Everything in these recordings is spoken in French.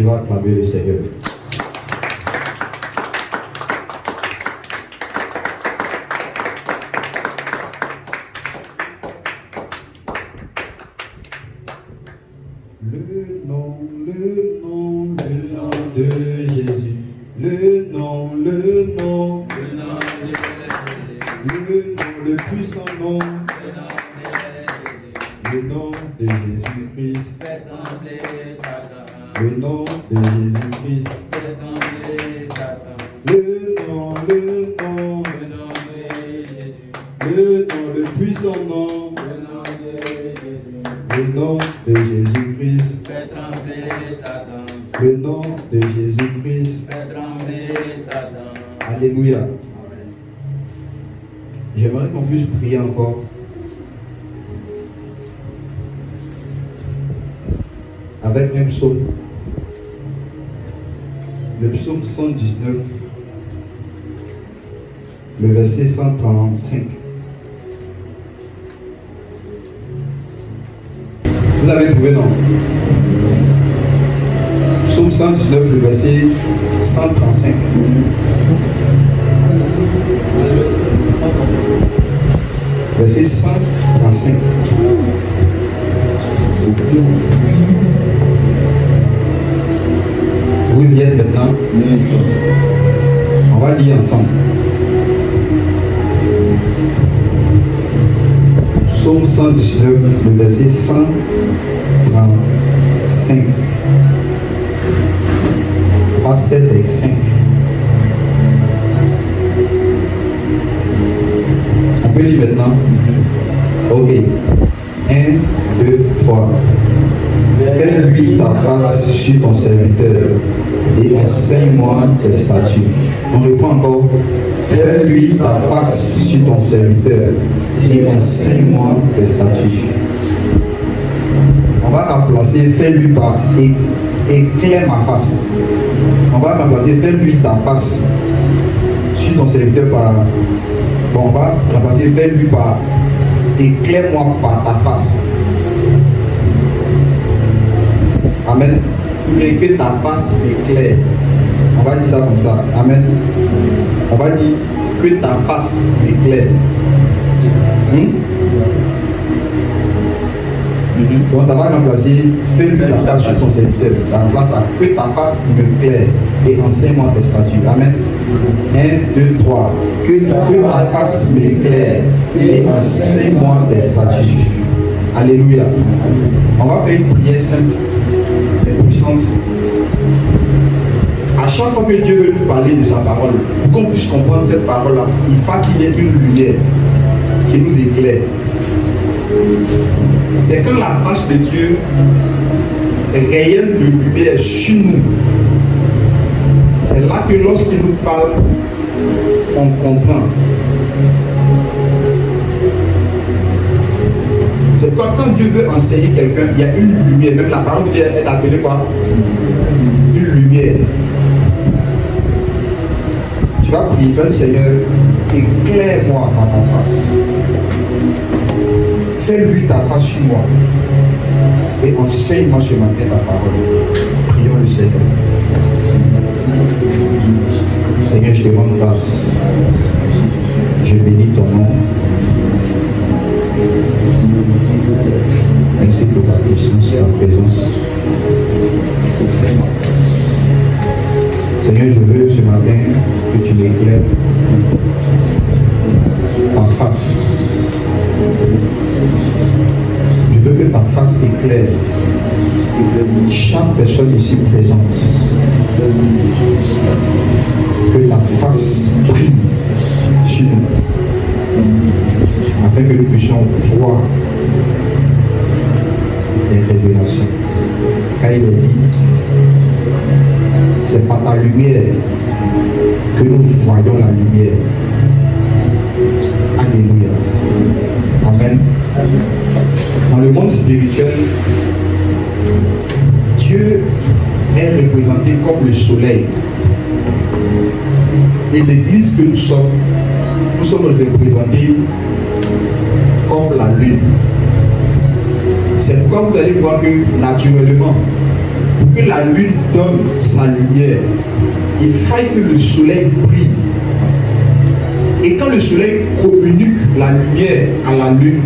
tu vas acclamer le Seigneur. Le nom de Jésus. Le nom, le puissant nom. Le nom de Jésus-Christ. Le nom de Jésus-Christ. Le nom, le puissant nom. Le nom de Jésus-Christ. Le nom de Jésus-Christ. Alléluia. J'aimerais qu'on puisse prier encore. Avec un psaume. Le psaume 119. Le verset 135. Vous avez trouvé, non? Psaume 119, le verset 135. Verset 135. Vous y êtes maintenant? On va lire ensemble. Psaume 119, le verset 135. C'est pas 7 avec 5. On peut lire maintenant? Ok. 1, 2, 3. Fais-lui ta face sur ton serviteur et enseigne-moi tes statuts. On reprend encore. Fais-lui ta face sur ton serviteur et enseigne-moi tes statuts. On va remplacer fais-lui par éclaire ma face. On va remplacer fais-lui ta face sur ton serviteur par. Bon, on va remplacer fais-lui par éclaire-moi par ta face. Amen. Ou bien que ta face éclaire. On va dire ça comme ça. Amen. On va dire que ta face éclaire. Donc ça va remplacer fais-lui ta face sur ton serviteur. Ça remplace à que ta face me claire et enseigne-moi tes statuts. Amen. 1, 2, 3. Que ta face m'éclaire et enseigne-moi tes statuts. Alléluia. On va faire une prière simple et puissante. À chaque fois que Dieu veut nous parler de sa parole, pour qu'on puisse comprendre cette parole-là, il faut qu'il y ait une lumière qui nous éclaire. C'est quand la face de Dieu rayonne de lumière sur nous. C'est là que lorsqu'il nous parle, on comprend. C'est quoi quand Dieu veut enseigner quelqu'un, il y a une lumière. Même la parole de Dieu est appelée quoi? Une lumière. Tu vas prier, tu vas dire Seigneur, éclaire-moi dans ta face. Fais-lui ta face sur moi. Et enseigne-moi ce matin ta parole. Prions le Seigneur. Seigneur, je te rends grâce. Je bénis ton nom. Merci pour ta puissance et ta présence. Seigneur, je veux ce matin que tu m'éclaires ta face. Je veux que ta face éclaire chaque personne ici présente. Que ta face brille sur nous, afin que nous puissions voir des révélations. Car il est dit, c'est par ta lumière que nous voyons la lumière. Alléluia. Amen. Dans le monde spirituel, Dieu est représenté comme le soleil. Et l'église que nous sommes représentés comme la lune. C'est pourquoi vous allez voir que naturellement, pour que la lune donne sa lumière, il faille que le soleil brille. Et quand le soleil communique la lumière à la lune,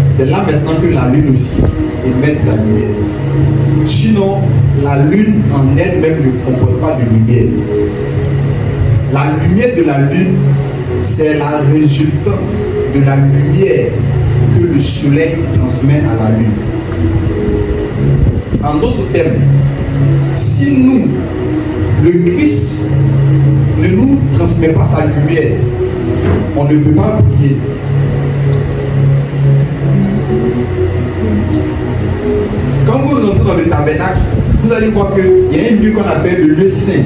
c'est là maintenant que la lune aussi émet la lumière. Sinon, la lune en elle-même ne comporte pas de lumière. La lumière de la lune, c'est la résultante de la lumière que le soleil transmet à la lune. En d'autres termes, si nous, le Christ, ne nous transmet pas sa lumière, on ne peut pas briller. Quand vous rentrez dans le tabernacle, vous allez voir qu'il y a un lieu qu'on appelle le lieu saint.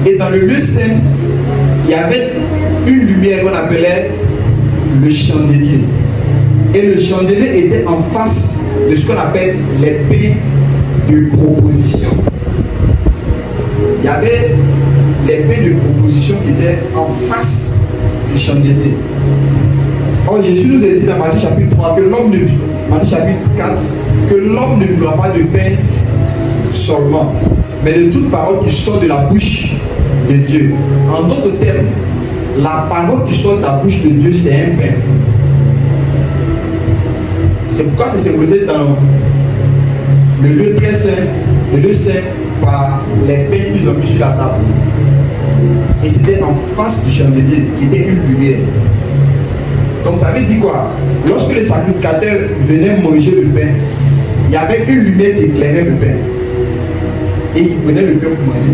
Et dans le lieu saint, il y avait une lumière qu'on appelait le chandelier. Et le chandelier était en face de ce qu'on appelle les pains de proposition. Il y avait les pains de proposition qui étaient en face du chandelier. Or, Jésus nous a dit dans Matthieu chapitre 3 que l'homme ne vivra, Matthieu chapitre 4, que l'homme ne vivra pas de pain seulement, mais de toute parole qui sort de la bouche de Dieu. En d'autres termes, la parole qui sort de la bouche de Dieu, c'est un pain. C'est pourquoi c'est symbolisé dans le lieu très saint, le lieu saint par les pains qu'ils ont mis sur la table. Et c'était en face du chandelier qui était une lumière. Donc ça veut dire quoi? Lorsque les sacrificateurs venaient manger le pain, il y avait une lumière qui éclairait le pain. Et ils prenaient le pain pour manger.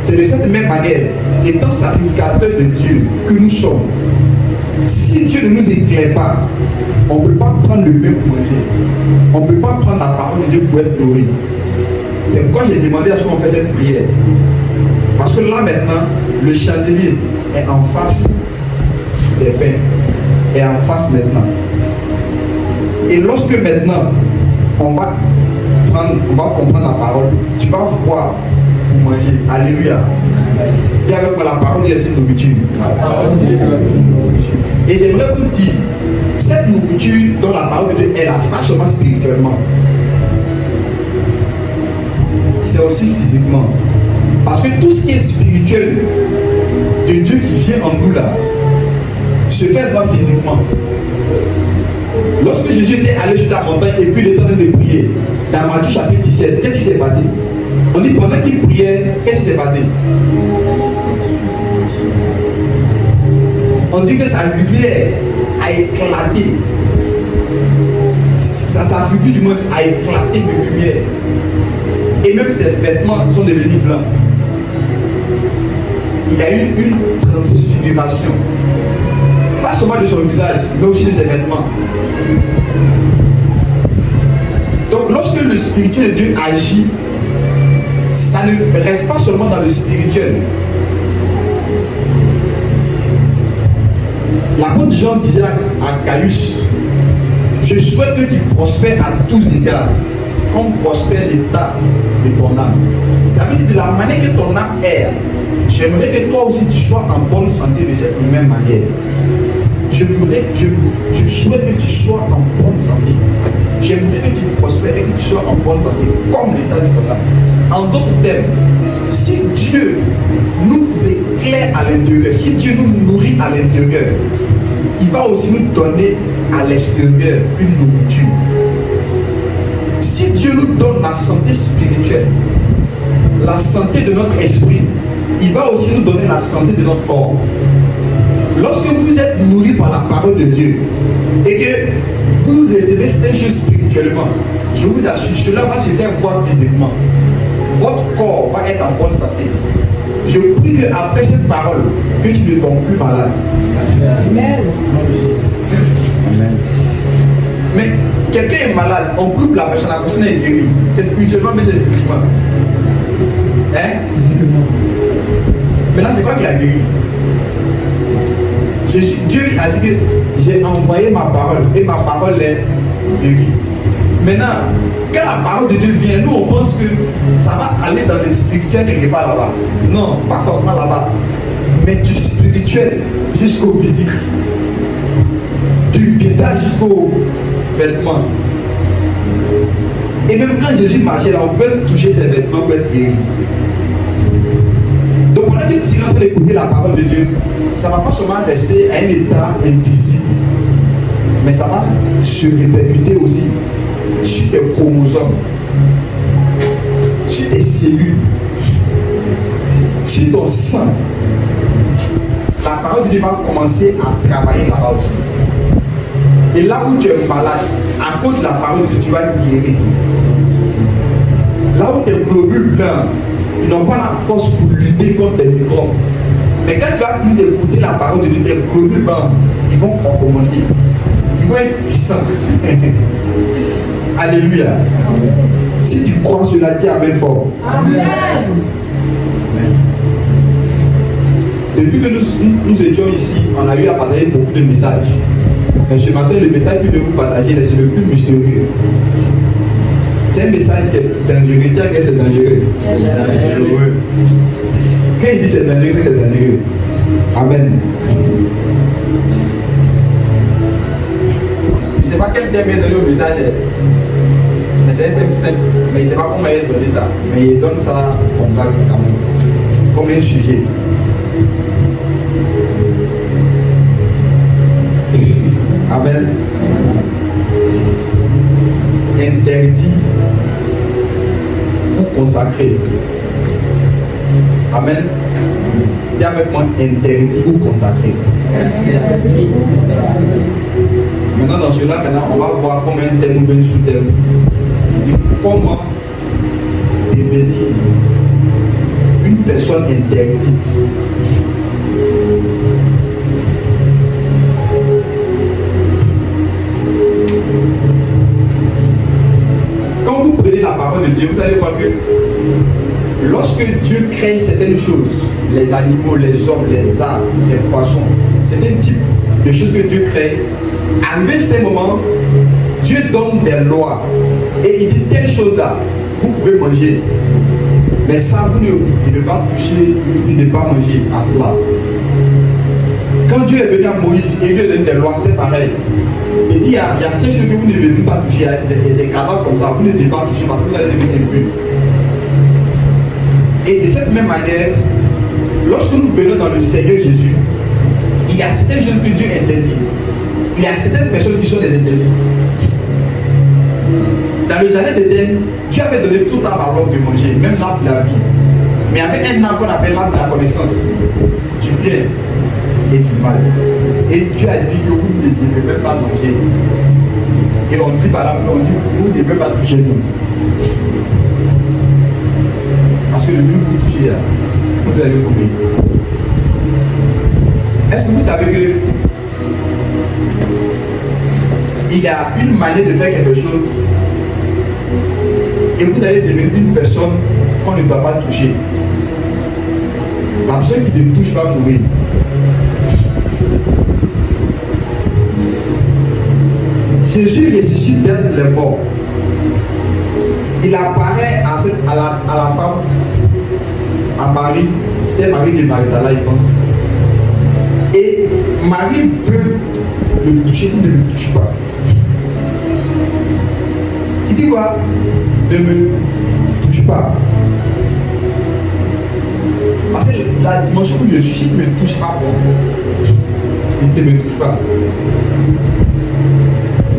C'est de cette même manière, étant sacrificateurs de Dieu que nous sommes, si Dieu ne nous éclaire pas, on ne peut pas prendre le pain pour manger. On ne peut pas prendre la parole de Dieu pour être nourri. C'est pourquoi j'ai demandé à ce qu'on fait cette prière. Parce que là maintenant, le chandelier est en face des pains. Est en face maintenant. Et lorsque maintenant, on va comprendre la parole, tu vas voir pour manger. Alléluia. Dis avec moi, la parole est une nourriture. Et j'aimerais vous dire, cette nourriture dont la parole de Dieu est là, ce n'est pas seulement spirituellement. C'est aussi physiquement. Parce que tout ce qui est spirituel de Dieu qui vient en nous là, se fait voir physiquement. Lorsque Jésus était allé sur la montagne et puis il était en train de prier, dans Matthieu chapitre 17, qu'est-ce qui s'est passé? On dit pendant qu'il priait, qu'est-ce qui s'est passé? On dit que sa lumière a éclaté. Sa figure du moins a éclaté de lumière. Et même ses vêtements sont devenus blancs. Il y a eu une transfiguration. Pas seulement de son visage, mais aussi de ses vêtements. Donc lorsque le spirituel de Dieu agit, ça ne reste pas seulement dans le spirituel. L'apôtre Jean disait à Gaius, je souhaite que tu prospères à tous égards, comme prospère l'état de ton âme. Ça veut dire de la manière que ton âme est, j'aimerais que toi aussi tu sois en bonne santé de cette même manière. Je souhaite que tu sois en bonne santé. J'aimerais que tu prospères et que tu sois en bonne santé, comme l'état de ton âme. En d'autres termes, si Dieu nous éclaire à l'intérieur, si Dieu nous nourrit à l'intérieur, il va aussi nous donner à l'extérieur une nourriture. Si Dieu nous donne la santé spirituelle, la santé de notre esprit, il va aussi nous donner la santé de notre corps. Lorsque vous êtes nourri par la parole de Dieu et que vous recevez cette chose spirituellement, je vous assure, cela va se faire voir physiquement. Votre corps va être en bonne santé. Je prie qu'après cette parole, que tu ne tombes plus malade. Amen. Amen. Mais quelqu'un est malade, on prie pour la personne est guérie. C'est spirituellement, mais c'est physiquement. Hein? Maintenant, c'est quoi qui a guéri? Dieu a dit que j'ai envoyé ma parole et ma parole est guérie. Maintenant, quand la parole de Dieu vient, nous on pense que ça va aller dans le spirituel quelque part là-bas. Non, pas forcément là-bas. Mais du spirituel jusqu'au physique. Du visage jusqu'au vêtement. Et même quand Jésus marchait là, on pouvait toucher ses vêtements pour être guéri. Donc pendant que tu es en train d'écouter la parole de Dieu, ça ne va pas seulement rester à un état invisible, mais ça va se répercuter aussi sur tes chromosomes, sur tes cellules, sur ton sang. La parole de Dieu va commencer à travailler là-bas aussi. Et là où tu es malade, à cause de la parole de Dieu, tu vas être guéri. Là où tes globules blancs n'ont pas la force pour lutter contre les microbes. Mais quand tu vas finir d'écouter la parole de Dieu, tes globules blancs, ils vont augmenter. Ils vont être puissants. Alléluia. Si tu crois cela, dis Amen fort. Amen. Depuis que nous étions ici, on a eu à partager beaucoup de messages. Mais ce matin, le message que je vais vous partager, c'est le plus mystérieux. C'est un message qui est dangereux. Tiens, que c'est dangereux. Dangereux. Quand il dit c'est dangereux, c'est que c'est dangereux. Amen. Je ne sais pas quel thème il a donné au message. Mais c'est un thème simple. Mais il ne sait pas comment il a donné ça. Mais il donne ça comme ça, quand même. Comme un sujet. Amen. Interdit ou consacré. Amen. Dis avec moi, interdit ou consacré. Maintenant, dans cela, on va voir combien de thèmes ou bien sous-thèmes. Comment devenir une personne interdite. Quand vous prenez la parole de Dieu, vous allez voir que lorsque Dieu crée certaines choses, les animaux, les hommes, les arbres, les poissons, certains types de choses que Dieu crée, arrivé à ce moment, Dieu donne des lois et il dit telle chose là, vous pouvez manger. Mais ça, vous ne devez pas toucher, vous ne devez pas manger à cela. Quand Dieu est venu à Moïse et il lui donne des lois, c'était pareil. Il dit, il y a ces choses que vous ne devez pas toucher, il y a des cadavres comme ça, vous ne devez pas toucher parce que vous allez devenir impur. Et de cette même manière, lorsque nous venons dans le Seigneur Jésus, il y a certaines choses que Dieu interdit. Il y a certaines personnes qui sont des interdits. Dans le jardin d'Éden, Dieu avait donné tout arbre à l'homme de manger, même l'arbre de la vie. Mais avec un arbre qu'on appelle l'arbre de la connaissance du bien et du mal. Et Dieu a dit que vous ne devez même pas manger. Et on dit par là, on dit, vous ne devez pas toucher nous. Parce que le jour où vous touchez, vous allez mourir. Est-ce que vous savez que il y a une manière de faire quelque chose et vous allez devenir une personne qu'on ne doit pas toucher. La personne qui ne touche pas mourir. Jésus ressuscite d'entre les morts. Il apparaît à la femme, à Marie, c'était Marie de Magdala, il pense. Et Marie veut le toucher, il ne le touche pas. Il dit quoi? Ne me touche pas. Parce que la dimension où je suis, si tu ne me touches pas, il ne me touche pas.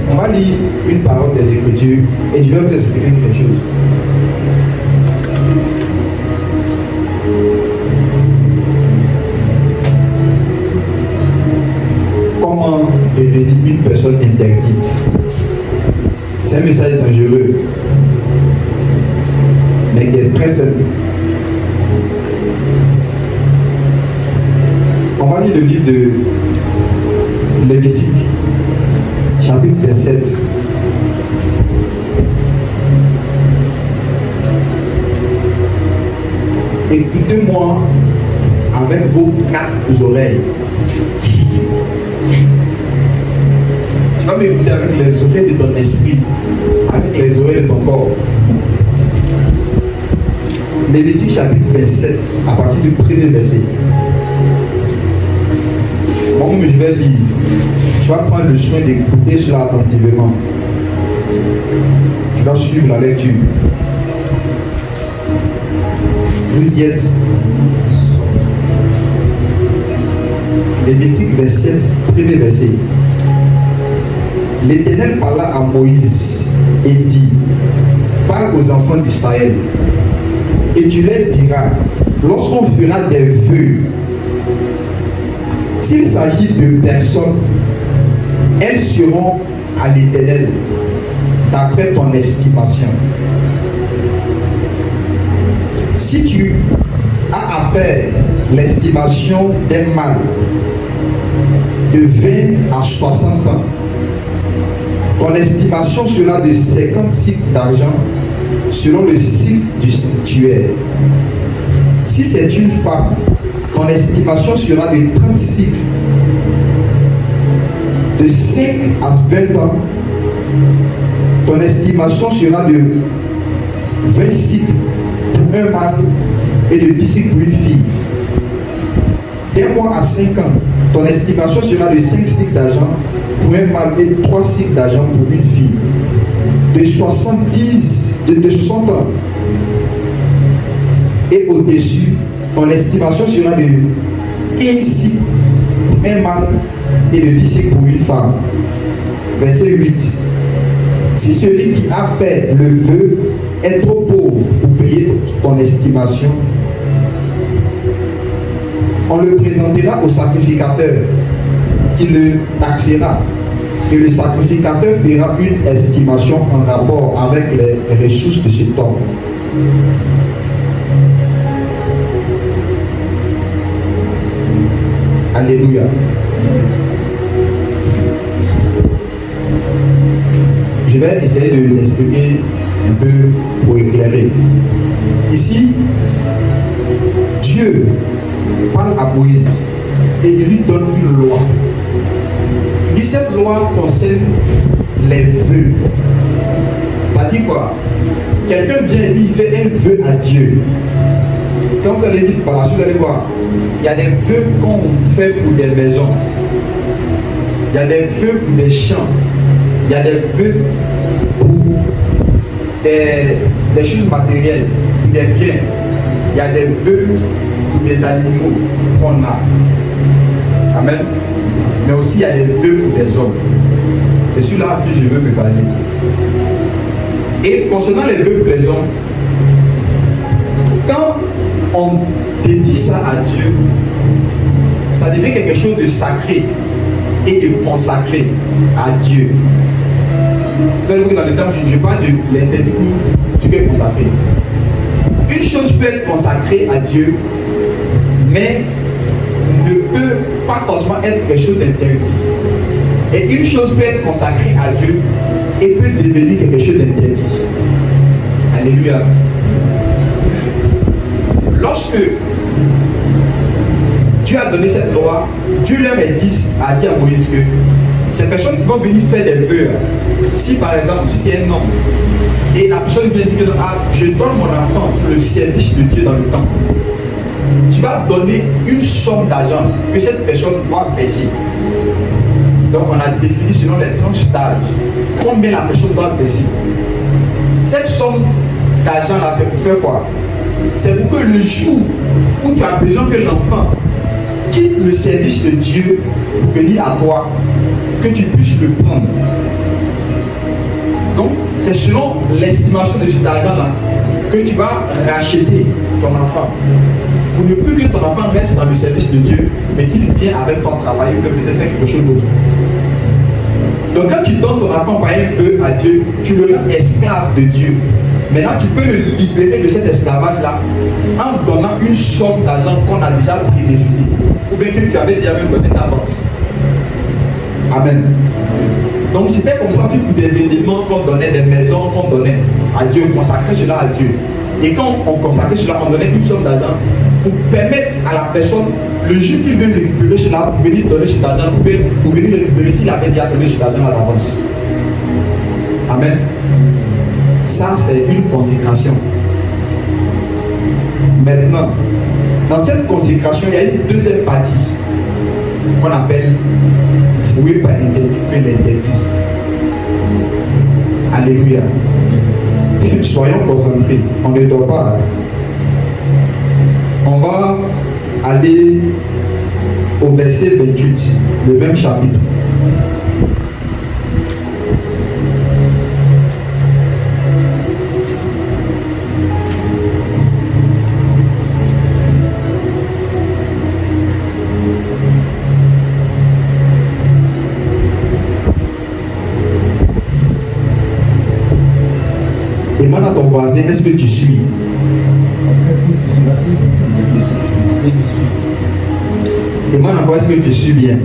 On va lire une parole des Écritures et je vais vous expliquer quelque chose. Comment devenir une personne interdite? C'est un message dangereux, mais qui est très simple. On va lire le livre de Lévitique, chapitre 27. Écoutez-moi avec vos 4 oreilles. Tu vas m'écouter avec les oreilles de ton esprit, avec les oreilles de ton corps. Lévitique chapitre 27, à partir du premier verset. Moi, je vais lire. Tu vas prendre le soin d'écouter cela attentivement. Tu vas suivre la lecture. Vous y êtes. Lévitique 27, premier verset. L'Éternel parla à Moïse et dit: parle aux enfants d'Israël, et tu leur diras, lorsqu'on fera des vœux, s'il s'agit de personnes, elles seront à l'Éternel d'après ton estimation. Si tu as à faire l'estimation d'un mâle de 20 à 60 ans, ton estimation sera de 50 cycles d'argent selon le cycle du sanctuaire. Si c'est une femme, ton estimation sera de 30 cycles. De 5 à 20 ans, ton estimation sera de 20 cycles pour un mâle et de 10 cycles pour une fille. D'un mois à 5 ans, ton estimation sera de 5 cycles d'argent pour un mâle et 3 cycles d'argent pour une fille. De 60 ans et au-dessus, ton estimation sera de 15 cycles pour un mâle et de 10 cycles pour une femme. Verset 8. Si celui qui a fait le vœu est trop pauvre pour payer ton estimation, on le présentera au sacrificateur qui le taxera, et le sacrificateur fera une estimation en rapport avec les ressources de cet homme. Alléluia. Je vais essayer de l'expliquer un peu pour éclairer. Ici, Dieu parle à Moïse et il lui donne une loi. Il dit cette loi concerne les vœux. C'est-à-dire quoi? Quelqu'un vient et il fait un vœu à Dieu. Quand vous allez dire par la suite, vous allez voir, il y a des vœux qu'on fait pour des maisons. Il y a des vœux pour des champs. Il y a des vœux pour des choses matérielles, pour des biens. Il y a des vœux pour des animaux qu'on a. Amen. Mais aussi il y a des vœux pour des hommes. C'est celui-là que je veux me baser. Et concernant les vœux pour les hommes, quand on dédie ça à Dieu, ça devient quelque chose de sacré et de consacré à Dieu. Vous allez voir que dans le temps, je parle de l'interdit où tu peux être consacré. Une chose peut être consacrée à Dieu, mais ne peut pas forcément être quelque chose d'interdit. Et une chose peut être consacrée à Dieu et peut devenir quelque chose d'interdit. Alléluia. Lorsque Dieu a donné cette loi, Dieu leur a dit à Moïse que ces personnes qui vont venir faire des vœux, si par exemple, si c'est un homme, et la personne vient dire que je donne mon enfant pour le service de Dieu dans le temple, tu vas donner une somme d'argent que cette personne doit verser. Donc on a défini selon les tranches d'âge combien la personne doit verser. Cette somme d'argent là, c'est pour faire quoi? C'est pour que le jour où tu as besoin que l'enfant quitte le service de Dieu pour venir à toi, que tu puisses le prendre. Donc, c'est selon l'estimation de cet argent-là que tu vas racheter ton enfant. Pour ne plus que ton enfant reste dans le service de Dieu, mais qu'il vienne avec toi travailler ou peut-être faire quelque chose d'autre. Donc, quand tu donnes ton enfant par un vœu à Dieu, tu le rends esclave de Dieu. Maintenant, tu peux le libérer de cet esclavage-là en donnant une somme d'argent qu'on a déjà prédéfinie, ou bien que tu avais déjà même donné d'avance. Amen. Donc c'était comme ça aussi pour des éléments qu'on donnait, des maisons qu'on donnait à Dieu, on consacrait cela à Dieu. Et quand on consacrait cela, on donnait une somme d'argent pour permettre à la personne, le jour qu'il veut récupérer cela, pour venir donner cet argent, ou bien pour venir récupérer s'il avait déjà donné cet argent à l'avance. Amen. Ça, c'est une consécration. Maintenant, dans cette consécration, il y a une deuxième partie qu'on appelle voué par interdit, mais l'interdit. Alléluia. Soyons concentrés, on ne dort pas. On va aller au verset 28, le même chapitre. Demande à ton voisin, est-ce que tu suis? Demande encore, est-ce que tu suis bien?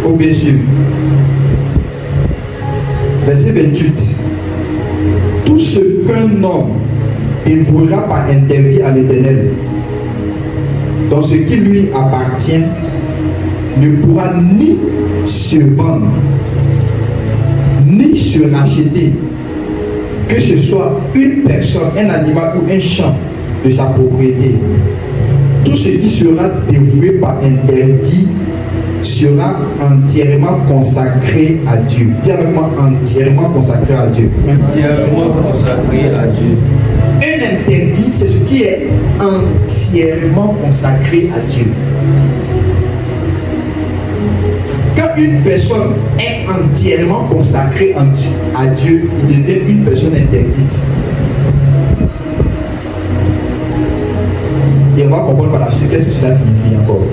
Ou bien sûr. Verset 28. Tout ce qu'un homme dévouera par interdit à l'Éternel, dans ce qui lui appartient, ne pourra ni se vendre, ni se racheter, que ce soit une personne, un animal ou un champ de sa propriété. Tout ce qui sera dévoué par interdit sera entièrement consacré à Dieu. Dis avec moi, entièrement consacré à Dieu. Entièrement consacré à Dieu. Un interdit, c'est ce qui est entièrement consacré à Dieu. Quand une personne est entièrement consacrée à Dieu, il devient une personne interdite. Et on va comprendre par la suite qu'est-ce que cela signifie encore.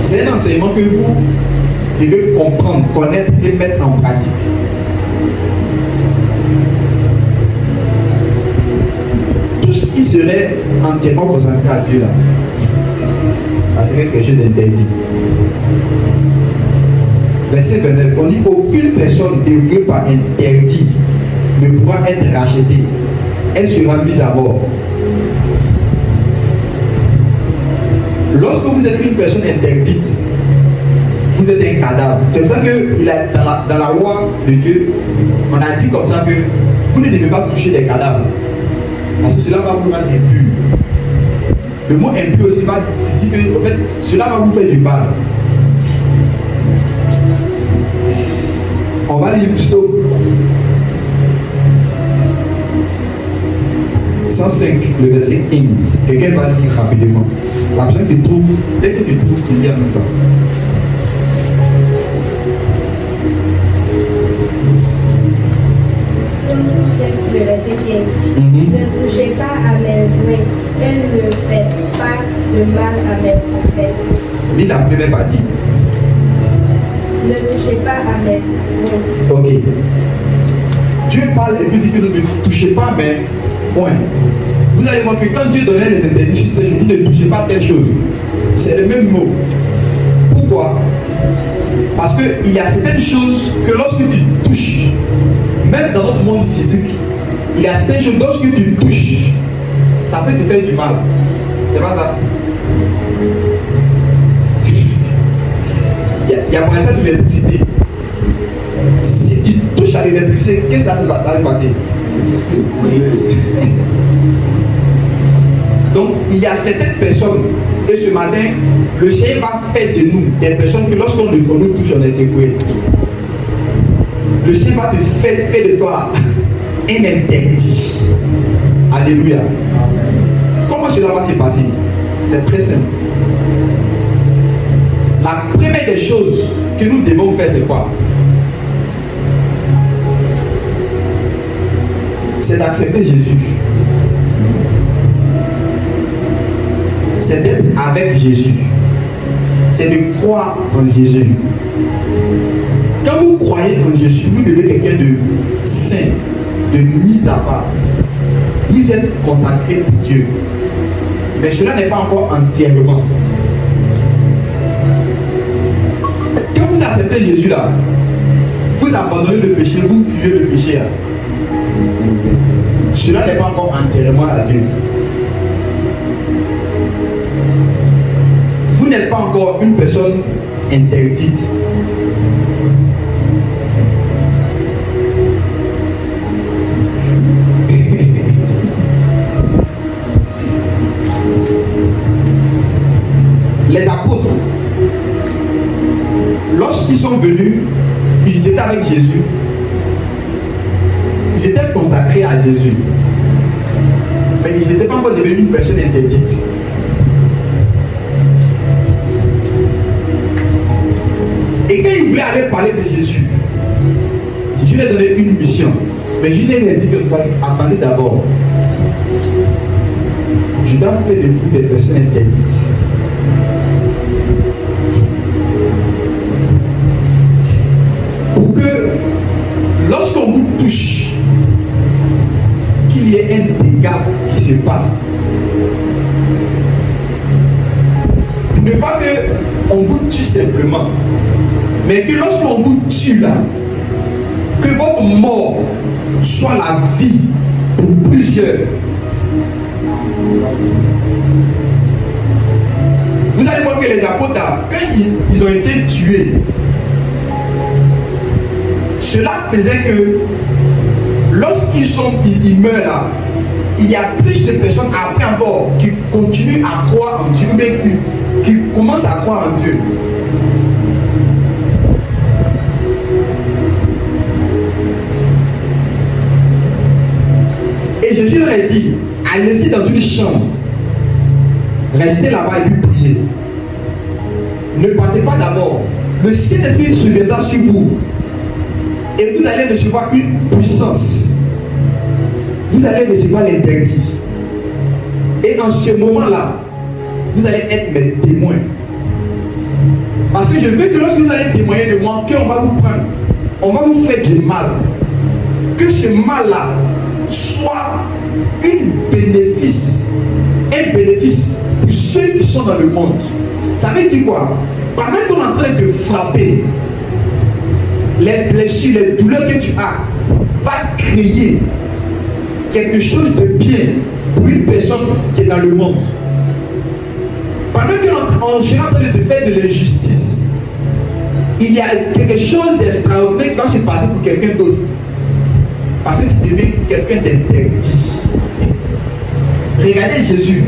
C'est un enseignement que vous devez comprendre, connaître et mettre en pratique. Tout ce qui serait entièrement consacré à Dieu là, c'est quelque chose d'interdit. Verset 29, on dit aucune personne dévouée par interdit ne pourra être rachetée. Elle sera mise à mort. Lorsque vous êtes une personne interdite, vous êtes un cadavre. C'est pour ça que dans la loi de Dieu, on a dit comme ça que vous ne devez pas toucher des cadavres. Parce que cela va vous rendre impur. Le mot impur aussi va dire que en fait, cela va vous faire du mal. On va lire Psaume 105, le verset 15. Quelqu'un va lire rapidement. La personne qui trouve, dès que tu trouves, tu lis en même temps. Psaume 105, le verset 15. Ne touchez pas à mes oins, et ne faites pas de mal à mes prophètes. Lis la première partie. Ne touchez pas à mes oins. Ok. Dieu parle et puis dit que ne touchez pas à mes points. Vous allez voir que quand Dieu donnait les interdits, je dis ne touchez pas telle chose. C'est le même mot. Pourquoi? Parce qu'il y a certaines choses que lorsque tu touches, même dans notre monde physique, il y a certaines choses, lorsque tu touches, ça peut te faire du mal. C'est pas ça? Il y a moyen de faire de l'électricité. Si tu touches à l'électricité, qu'est-ce que ça va se passer? Donc, il y a certaines personnes, et ce matin, le Seigneur va faire de nous des personnes que lorsqu'on nous touche, on est secoué. Le Seigneur va te faire de toi un interdit. Alléluia. Comment cela va se passer? C'est très simple. La première des choses que nous devons faire, c'est quoi? C'est d'accepter Jésus. C'est d'être avec Jésus. C'est de croire en Jésus. Quand vous croyez en Jésus, vous devenez quelqu'un de saint, de mis à part. Vous êtes consacré pour Dieu. Mais cela n'est pas encore entièrement. Quand vous acceptez Jésus là, vous abandonnez le péché, vous fuyez le péché là. Cela n'est pas encore entièrement à Dieu. Vous n'êtes pas encore une personne interdite. Les apôtres, lorsqu'ils sont venus, ils disaient Jésus, ils étaient consacrés à Jésus, mais ils n'étaient pas encore devenus une personne interdite. Et quand ils voulaient aller parler de Jésus, Jésus leur donnait une mission. Mais Jésus leur dit que attendez d'abord. Je dois faire de vous des personnes interdites. Pour que lorsqu'on vous touche, qu'il y ait un dégât qui se passe. Pour ne pas qu'on vous tue simplement, mais que lorsqu'on vous tue là, que votre mort soit la vie pour plusieurs. Vous allez voir que les apôtres, quand ils ont été tués, cela faisait que lorsqu'ils meurent là, il y a plus de personnes après encore qui continuent à croire en Dieu, mais qui commencent à croire en Dieu. Et Jésus leur a dit, allez-y dans une chambre, restez là-bas et puis priez. Ne partez pas d'abord. Le Saint-Esprit se viendra sur vous et vous allez recevoir une puissance. Vous allez recevoir l'interdit. Et en ce moment-là, vous allez être mes témoins. Parce que je veux que lorsque vous allez témoigner de moi, qu'on va vous prendre, on va vous faire du mal. Que ce mal-là soit un bénéfice pour ceux qui sont dans le monde. Ça veut dire quoi? Pendant qu'on est en train de frapper, les blessures, les douleurs que tu as, va créer quelque chose de bien pour une personne qui est dans le monde. Pendant qu'on est en train de te faire de l'injustice, il y a quelque chose d'extraordinaire qui va se passer pour quelqu'un d'autre. Parce que tu deviens quelqu'un d'interdit. Regardez Jésus.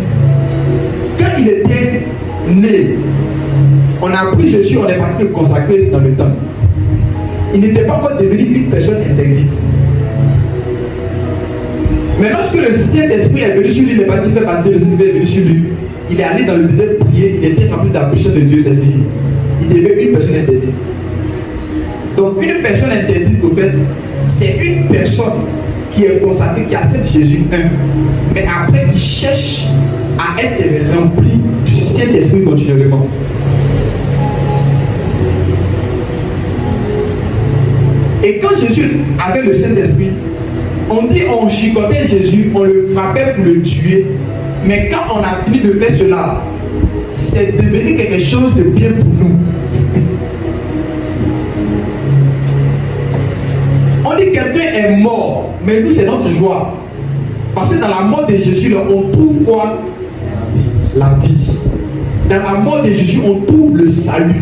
Quand il était né, on a pris Jésus, on est parti le consacrer dans le temple. Il n'était pas encore devenu une personne interdite. Mais lorsque le Saint-Esprit est venu sur lui, il est parti faire partie, le Saint-Esprit est venu sur lui, il est allé dans le désert prier, il était rempli de la puissance de Dieu, c'est fini. Il devait une personne interdite. Donc une personne interdite, au fait, c'est une personne qui est consacrée, qui accepte Jésus mais après qui cherche à être rempli du Saint-Esprit continuellement. Et quand Jésus avait le Saint-Esprit, on dit on chicotait Jésus, on le frappait pour le tuer, mais quand on a fini de faire cela, c'est devenu quelque chose de bien pour nous. On dit quelqu'un est mort, mais nous c'est notre joie. Parce que dans la mort de Jésus, on trouve quoi? La vie. Dans la mort de Jésus, on trouve le salut.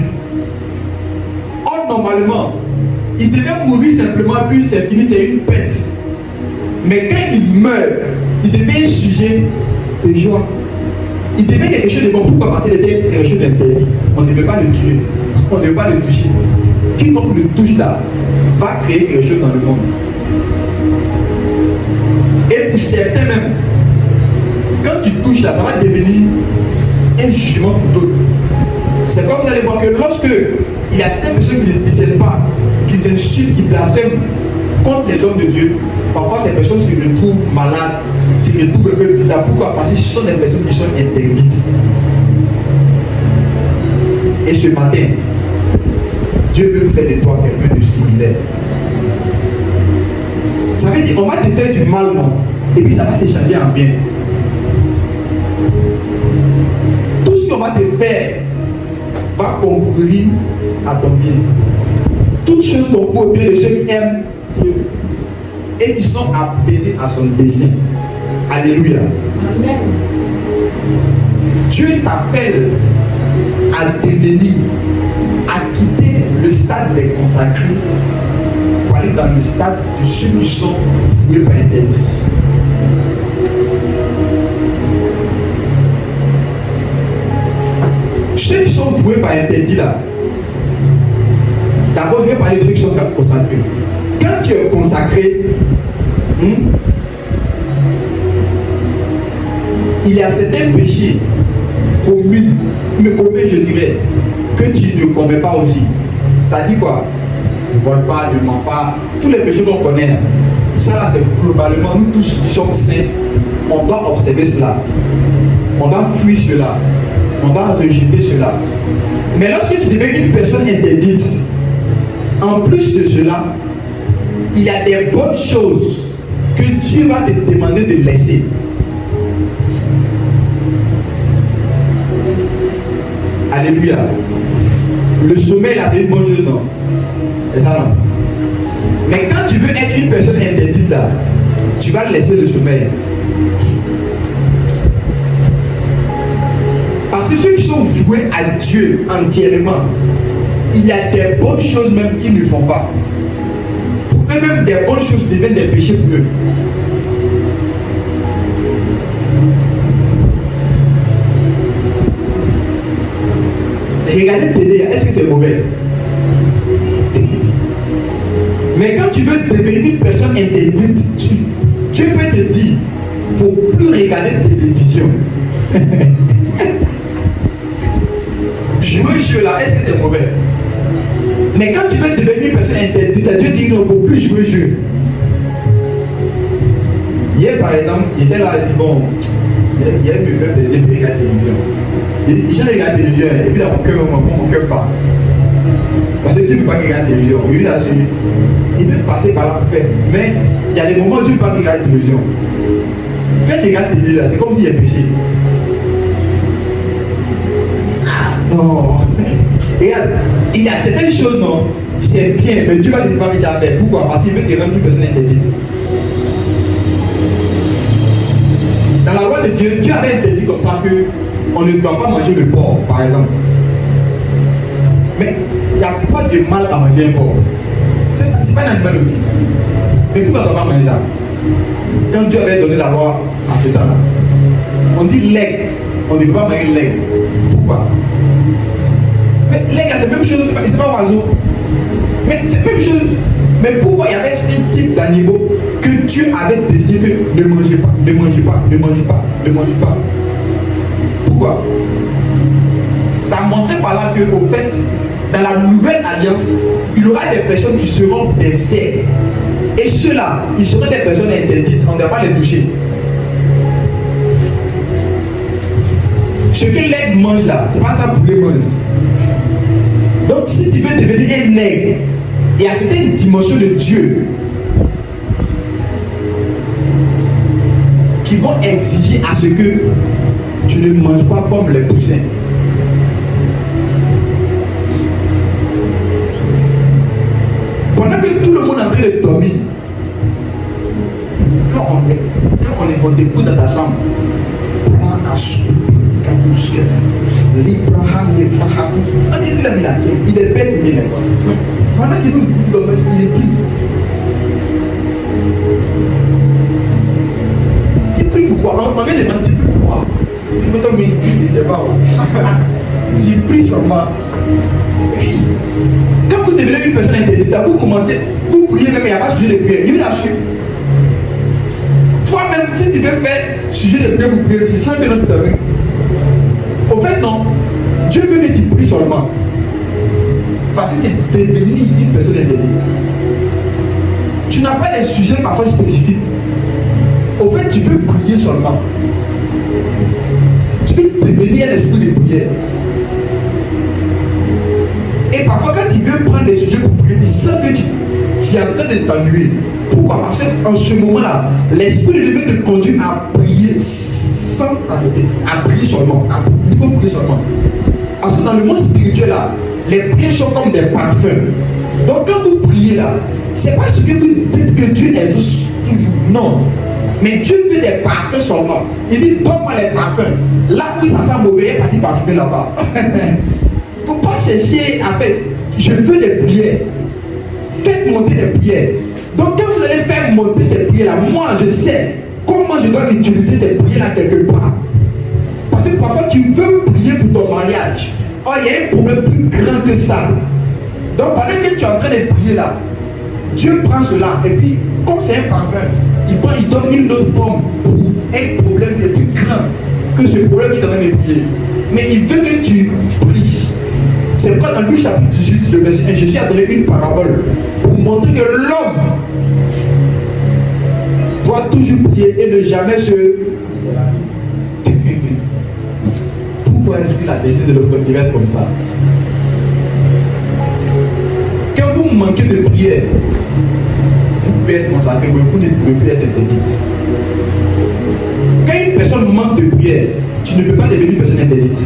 Or, normalement, il devait mourir simplement, puis c'est fini, c'est une pète. Mais quand il meurt, il devait un sujet de joie. Il devait quelque chose de bon. Pourquoi? Parce qu'il était quelque chose d'interdit. On ne devait pas le tuer. On ne devait pas le toucher. Quiconque le touche là va créer quelque chose dans le monde. Et pour certains même, quand tu touches là, ça va devenir un jugement pour d'autres. C'est comme vous allez voir que lorsque il y a certaines personnes qui ne discernent pas, qui insultent, qui blasphèment contre les hommes de Dieu, parfois ces personnes se retrouvent malades, se retrouvent un peu bizarres. Pourquoi? Parce que ce sont des personnes qui sont interdites. Et ce matin, Dieu veut faire de toi quelqu'un de similaire. Ça veut dire on va te faire du mal, non? Et puis ça va s'échanger en bien. Tout ce qu'on va te faire va concourir à ton bien. Toutes choses concourent au bien de ceux qui aiment Dieu et qui sont appelés à son dessein. Alléluia. Amen. Dieu t'appelle à devenir, à quitter le stade des consacrés pour aller dans le stade de ceux qui sont voués par interdit. Ceux qui sont voués par interdit là, d'abord je vais parler de ceux qui sont consacrés. consacré. Quand tu es consacré, il y a certains péchés communs, mais communs je dirais, que tu ne commets pas aussi. C'est-à-dire quoi? Ne vole pas, ne ment pas, tous les péchés qu'on connaît là. Ça là c'est globalement, nous tous qui sommes saints, on doit observer cela. On doit fuir cela. On doit rejeter cela. Mais lorsque tu deviens une personne interdite, en plus de cela, il y a des bonnes choses que Dieu va te demander de laisser. Alléluia. Le sommeil là, c'est une bonne chose, non? C'est ça, non? Mais quand tu veux être une personne interdite là, tu vas laisser le sommeil. Parce que ceux qui sont voués à Dieu entièrement, il y a des bonnes choses même qu'ils ne font pas. Pour eux-mêmes, des bonnes choses deviennent des péchés pour eux. Regarder télé, est-ce que c'est mauvais? Mais quand tu veux devenir une personne interdite, Dieu peut te dire, il ne faut plus regarder de télévision. Jouer là, est-ce que c'est mauvais? Mais quand tu veux devenir une personne interdite, Dieu dit non, il ne faut plus jouer. Hier par exemple, il était là, il dit bon, il aime me faire plaisir de regarder la télévision. Il dit, je regarde la télévision, et puis là mon cœur part. Parce que tu ne veux pas regarder la télévision. Il peut passer par là pour faire. Mais il y a des moments où tu ne veux pas regarder la télévision. Quand tu regardes la télévision, c'est comme s'il y a péché. Non. Regarde, il y a certaines choses, non, c'est bien, mais Dieu va te dire pas que tu as fait. Pourquoi? Parce qu'il veut te rendre une personne interdite. Dans la loi de Dieu, Dieu avait interdit comme ça qu'on ne doit pas manger le porc, par exemple. Mais il y a quoi de mal à manger un porc? C'est pas un animal aussi. Mais pourquoi on ne doit pas manger ça? Quand Dieu avait donné la loi à ce temps-là, on dit l'aigle, on ne doit pas manger l'aigle. Pourquoi? Mais l'aigle, c'est la même chose, c'est pas oiseau. Mais c'est la même chose. Mais pourquoi il y avait un type d'animaux que Dieu avait décidé que ne mangez pas, ne mangez pas, ne mangez pas, ne mangez pas? Pourquoi? Ça montrait par là qu'au fait, dans la nouvelle alliance, il y aura des personnes qui seront des aigles. Et ceux-là, ils seront des personnes interdites, on ne doit pas les toucher. Ce que l'aigle mange là, c'est pas ça pour les manger. Donc si tu veux devenir un aigle, il y a certaines dimensions de Dieu qui vont exiger à ce que tu ne manges pas comme les poussins. Pendant que tout le monde est en train de dormir, quand on t'écoute dans ta chambre, prends un soupe, il est bête, il est quoi. Pendant qu'il nous donne, il est pris. Tu pries pourquoi? On m'avait demandé, tu pries pourquoi? Il ne sait pas. Il prie seulement. Oui. Quand vous devenez une personne interdite, vous commencez, vous priez même, il n'y a pas de sujet de prière. Il vous assure. Toi-même, si tu veux faire sujet de prière pour prier, tu sens que non, tu t'arrives. Au fait, non. Dieu veut que tu pries seulement. Parce que tu es devenu une personne interdite. Tu n'as pas des sujets parfois spécifiques. Au fait, tu veux prier seulement. Tu veux devenir un esprit de prière. Et parfois, quand tu veux prendre des sujets pour prier, tu sens que tu es en train de t'ennuyer. Pourquoi? Parce qu'en ce moment-là, l'esprit de Dieu veut te conduire à prier sans t'arrêter, à prier seulement. Il faut prier seulement. Parce que dans le monde spirituel, là, les prières sont comme des parfums. Donc, quand vous priez là, c'est pas ce que vous dites que Dieu exauce toujours. Non. Mais Dieu veut des parfums seulement. Il dit, donne-moi les parfums. Là où ça sent mauvais, il y a parti parfumé là-bas. Il ne faut pas chercher à faire. Je veux des prières. Faites monter des prières. Donc, quand vous allez faire monter ces prières-là, moi, je sais comment je dois utiliser ces prières-là quelque part. Parce que parfois, tu veux prier pour ton mariage. Oh, il y a un problème plus grand que ça. Donc, pendant que tu es en train de prier là, Dieu prend cela et puis, comme c'est un parfum, il donne une autre forme pour un problème qui est plus grand que ce problème qui est en train de prier. Mais il veut que tu pries. C'est pourquoi dans Luc chapitre 18, le verset 1, Jésus a donné une parabole pour montrer que l'homme doit toujours prier et ne jamais se... Pourquoi est-ce qu'il a décidé de le préparer comme ça? Quand vous manquez de prière, vous pouvez être consacré, mais vous ne pouvez plus être interdite. Quand une personne manque de prière, tu ne peux pas devenir une personne interdite.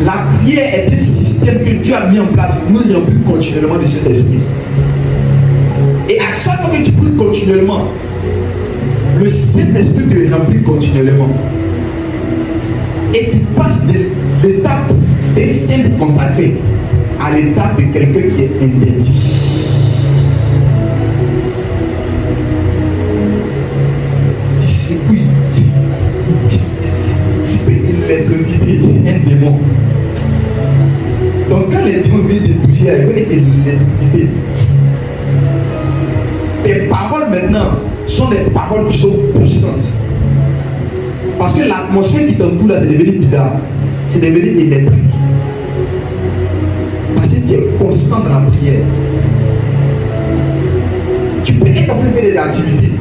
La prière est un système que Dieu a mis en place pour nous remplir continuellement de cet esprit. Et à chaque fois que tu pries continuellement, le Saint-Esprit te remplit continuellement. Et tu passes de l'étape des saints consacrés à l'étape de quelqu'un qui est interdit. Discipline. Tu peux électrocuter un démon. Donc quand les démons viennent te toucher, ils vont être électrocutés. Tes paroles maintenant sont des paroles qui sont puissantes. Parce que l'atmosphère qui t'entoure là, c'est devenu bizarre. C'est devenu électrique. Parce que tu es constant dans la prière. Tu peux être en train de faire des activités,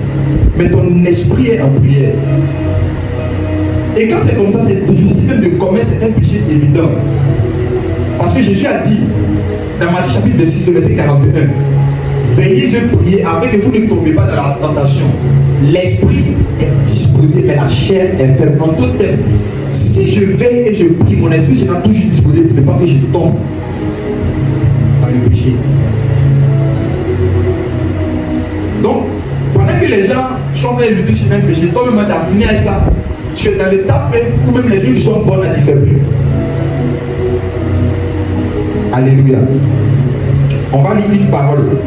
mais ton esprit est en prière. Et quand c'est comme ça, c'est difficile même de commettre certains péchés évidents. Parce que Jésus a dit, dans Matthieu chapitre 26, le verset 41, veillez et priez afin que vous ne tombez pas dans la tentation. L'esprit est disposé, mais la chair est faible. En tout terme, si je veille et je prie, mon esprit sera toujours disposé pour ne pas que je tombe dans le péché. Donc, pendant que les gens sont en train de lutter sur un péché, toi-même tu as fini avec ça. Tu es dans l'étape où même les gens qui sont bonnes à t'y faire plus. Alléluia. On va lire une parole.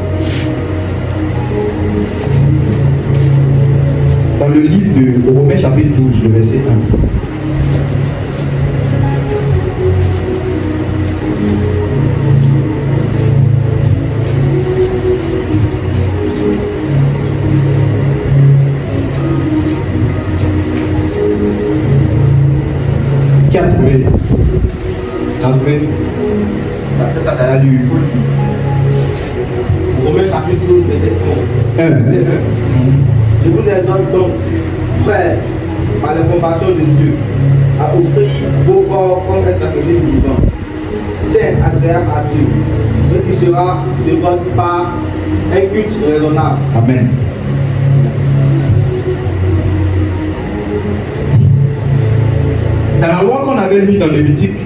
Dans le livre de Romains chapitre 12, le verset 1. Qui a trouvé? Qui a trouvé? T'as lu, il faut le dire. Romains chapitre 12, verset 1. Je vous exhorte donc, frères, par la compassion de Dieu, à offrir vos corps comme un sacrifice vivant, saint, agréable à Dieu, ce qui sera de votre part un culte raisonnable. Amen. Dans la loi qu'on avait lue dans Lévitique,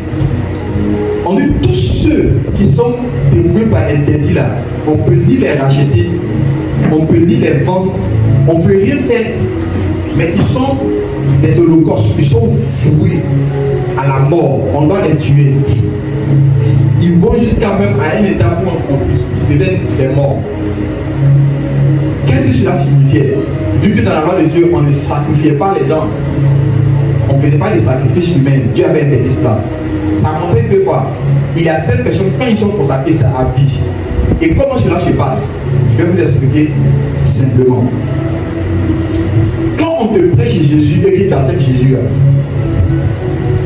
on dit tous ceux qui sont dévoués par interdit là, on peut ni les racheter, on peut ni les vendre, on peut rien faire, mais ils sont des holocaustes, ils sont voués à la mort, on doit les tuer. Ils vont jusqu'à même à un état où ils deviennent des morts. Qu'est-ce que cela signifiait? Vu que dans la loi de Dieu, on ne sacrifiait pas les gens, on ne faisait pas de sacrifices humains, Dieu avait interdit cela. Ça montrait que quoi? Il y a certaines personnes, quand ils sont consacrés, c'est à vie. Et comment cela se passe? Je vais vous expliquer simplement. Quand on te prêche Jésus et que tu acceptes Jésus, là,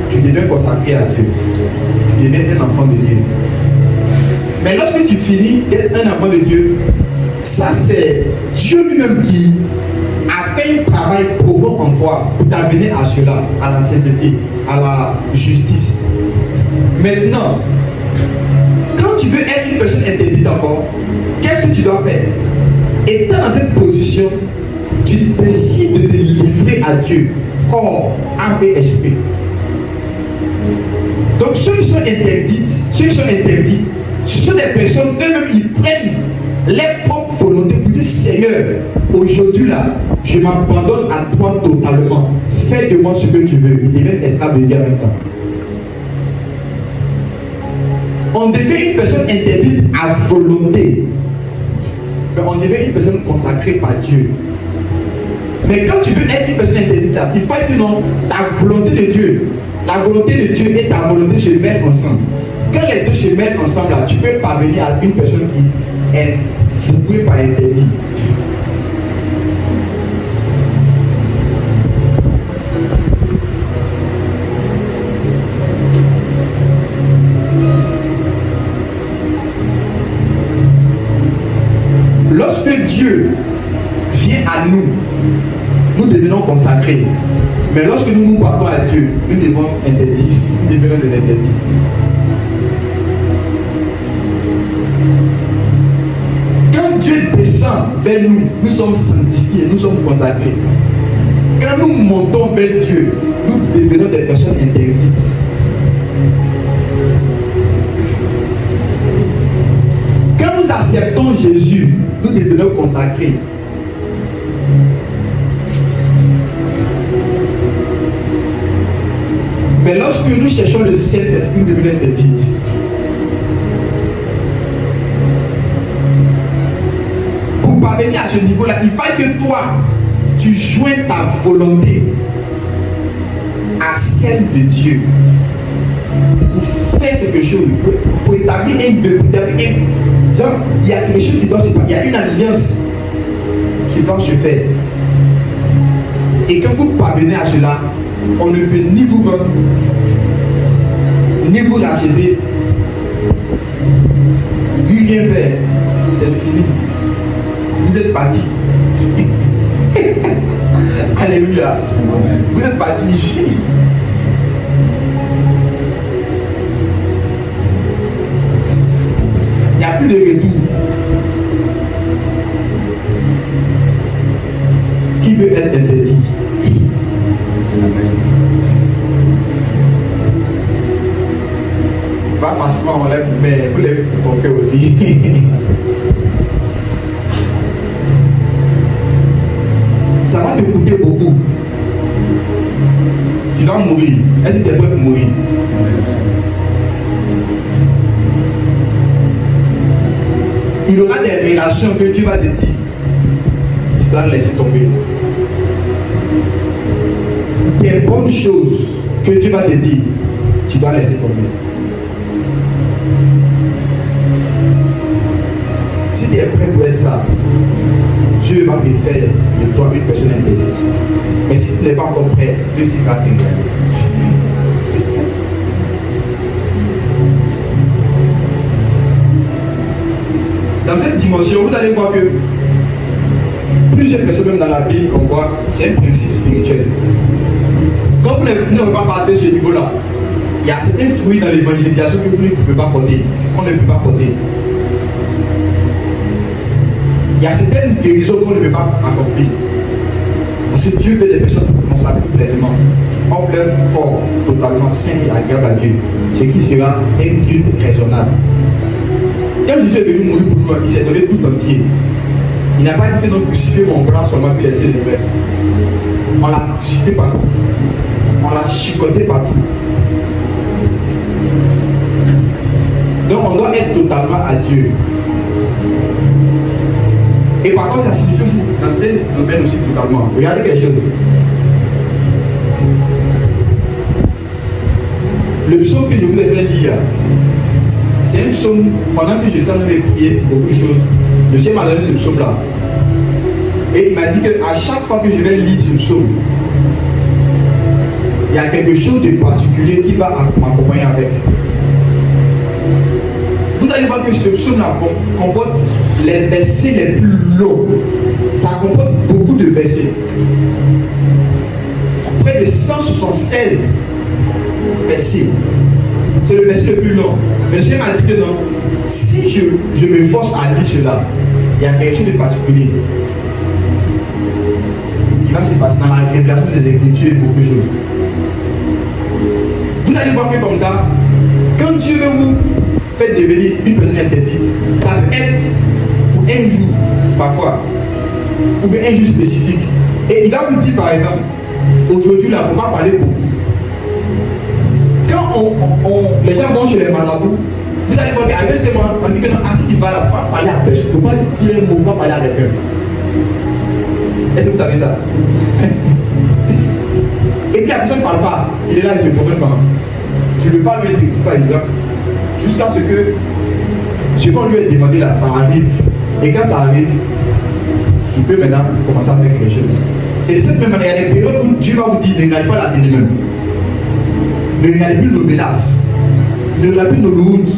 tu deviens consacré à Dieu. Tu deviens un enfant de Dieu. Mais lorsque tu finis d'être un enfant de Dieu, ça c'est Dieu lui-même qui a fait un travail profond en toi pour t'amener à cela, à la sainteté, à la justice. Maintenant, quand tu veux être une personne interdite encore, qu'est-ce que tu dois faire? Étant dans cette position, tu décides de te livrer à Dieu, corps, âme et esprit. Donc ceux qui sont interdits, ce sont des personnes, eux-mêmes, ils prennent leur propre volonté pour dire Seigneur, aujourd'hui là, je m'abandonne à toi totalement. Fais de moi ce que tu veux. Ils deviennent esclaves de Dieu en même temps. On devient une personne interdite à volonté. Mais on devient une personne consacrée par Dieu. Mais quand tu veux être une personne interdite, il faut que non, ta volonté de Dieu, la volonté de Dieu et ta volonté se mettent ensemble. Quand les deux se mettent ensemble, là, tu peux parvenir à une personne vous ne pouvez pas interdire. Lorsque Dieu vient à nous, nous devenons consacrés. Mais lorsque nous nous partons à Dieu, nous devons interdire. Nous devenons des interdits. Quand Dieu descend vers nous, nous sommes sanctifiés, nous sommes consacrés. Quand nous montons vers Dieu, nous devenons des personnes interdites. Quand nous acceptons Jésus, nous devenons consacrés. Mais lorsque nous cherchons le Saint-Esprit, nous devenons interdits. Pour parvenir à ce niveau-là, il faut que toi, tu joignes ta volonté à celle de Dieu. Pour faire quelque chose, pour établir genre, il y a quelque chose qui doit se faire, il y a une alliance qui doit se faire. Et quand vous parvenez à cela, on ne peut ni vous vendre, ni vous racheter, ni rien faire. C'est fini. Vous êtes parti. Alléluia. Vous êtes parti. Il n'y a plus de retour. Qui veut être interdit? C'est pas facilement on lève, mais vous lèvez ton cœur aussi. Ça va te coûter beaucoup. Tu dois mourir. Est-ce que tu es prêt pour mourir? Il y aura des relations que Dieu va te dire. Tu dois laisser tomber. Des bonnes choses que Dieu va te dire, tu dois laisser tomber. Si tu es prêt pour être ça, Dieu va te faire de toi une personne interdite. Mais si tu n'es pas encore prêt, Dieu va te regarder. Dans cette dimension, vous allez voir que plusieurs personnes, même dans la Bible, on voit, c'est un principe spirituel. Quand vous ne pouvez pas parler de ce niveau-là, il y a certains fruits dans l'évangélisation que vous ne pouvez pas porter, qu'on ne peut pas porter. Il y a certaines guérisons qu'on ne peut pas accomplir. Parce que Dieu veut des personnes consacrées pleinement, qui offrent leur corps totalement saint et agréable à Dieu, ce qui sera un culte raisonnable. Quand Jésus est venu mourir pour nous, il s'est donné tout entier. Il n'a pas dit que non, crucifier mon bras seulement puis laisser le reste. On l'a crucifié partout. On l'a chicoté partout. Donc on doit être totalement à Dieu. Et parfois ça signifie aussi, dans ce domaine aussi totalement. Regardez quelque chose. Le psaume que je voulais faire lire, c'est un psaume, pendant que j'étais en train de prier beaucoup de choses, le Seigneur m'a donné ce psaume-là. Et il m'a dit qu'à chaque fois que je vais lire ce psaume, il y a quelque chose de particulier qui va m'accompagner avec. Vous allez voir que ce psaume-là comporte les versets les plus longs. Ça comporte beaucoup de versets. Près de 176 versets. C'est le verset le plus long. Mais le Seigneur m'a dit que non, si je me force à lire cela, il y a quelque chose de particulier qui va se passer dans la révélation des Écritures et beaucoup de choses. Vous allez voir que comme ça, quand Dieu veut vous faire devenir une personne interdite, ça peut être pour un jour, parfois, ou bien un jour spécifique. Et il va vous dire par exemple, aujourd'hui là, il ne faut pas parler beaucoup. Quand les gens vont chez les marabouts, vous allez voir qu'avec ce moment, on dit que non, si tu vas là, il ne faut pas parler à personne, il ne faut pas dire un mot, il ne faut pas parler à quelqu'un. Est-ce que vous savez ça? Et puis la personne ne parle pas, il est là, il se comprend pas. Tu ne peux pas lui dire pas, jusqu'à ce que Ce qu'on lui a demandé là, ça arrive. Et quand ça arrive, il peut maintenant commencer à faire quelque chose. C'est de cette même manière, il y a des périodes où Dieu va vous dire, ne regardez pas la télé même. Ne regardez plus nos menaces. Ne regardez plus nos routes.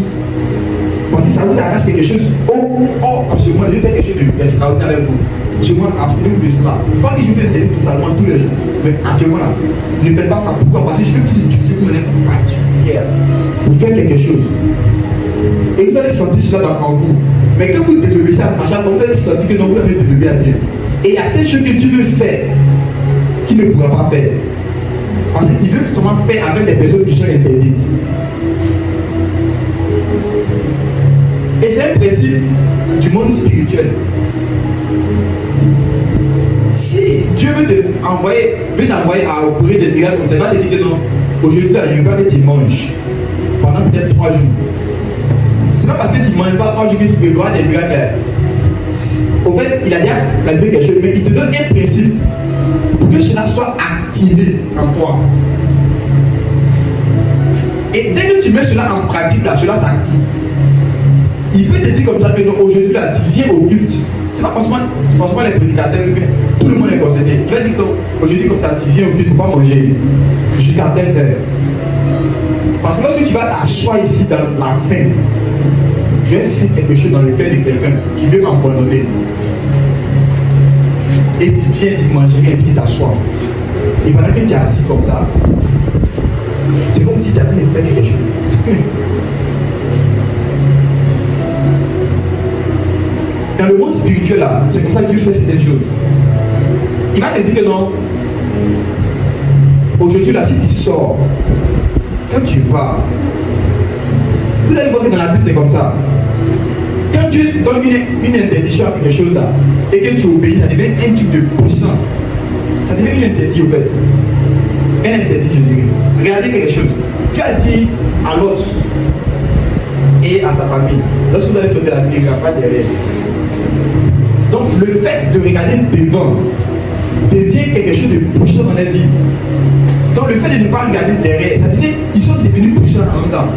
Parce que ça vous arrache quelque chose. Oh, absolument, je vais faire quelque chose d'extraordinaire avec vous. Je moi, abstenez-vous de cela. Pas que je vous donne totalement tous les jours. Mais actuellement là, ne faites pas ça. Pourquoi? Parce que je vais vous utiliser comme une particulière pour faire quelque chose. Et vous allez sentir cela en vous. Mais quand vous désobéissez à chaque fois, vous allez sentir que non, vous avez désobéi à Dieu. Et il y a certaines choses que Dieu veut faire qu'il ne pourra pas faire. Parce qu'il veut seulement faire avec des personnes qui sont interdites. Et c'est un principe du monde spirituel. Si Dieu veut t'envoyer à opérer des miracles comme ça, il va te dire que non, aujourd'hui, je ne vais pas que tu manges pendant peut-être 3 jours. C'est pas parce que tu ne manges pas 3 jours que tu peux voir des miracles. Au fait, il a déjà planifié quelque chose, mais il te donne un principe pour que cela soit activé en toi. Et dès que tu mets cela en pratique, là, cela s'active. Il peut te dire comme ça que non, aujourd'hui, là, tu viens au culte. C'est pas forcément les prédicateurs, mais tout le monde est concerné. Il va dire qu'aujourd'hui, comme ça, tu viens au culte, il ne faut pas manger jusqu'à telle heure. Parce que lorsque tu vas t'asseoir ici dans la faim, je vais faire quelque chose dans le cœur de quelqu'un qui veut m'abandonner. Et tu viens, tu manges et puis tu t'assois. Et pendant que tu es assis comme ça, c'est comme si tu avais fait quelque chose. Dans le monde spirituel là, c'est comme ça que Dieu fait certaines choses. Il va te dire que non. Aujourd'hui là, si tu sors, quand tu vas, vous allez voir que dans la Bible c'est comme ça. Quand Dieu donne une interdiction à quelque chose là, et que tu obéis, ça devient un truc de puissant. Ça devient une interdit au fait. Un interdit, je dirais. Regardez quelque chose. Dieu a dit à l'autre et à sa famille, lorsque vous allez sauter la vie, il n'y a pas derrière. Donc le fait de regarder devant devient quelque chose de puissant dans la vie. Donc le fait de ne pas regarder derrière, ça devient, ils sont devenus puissants en même temps.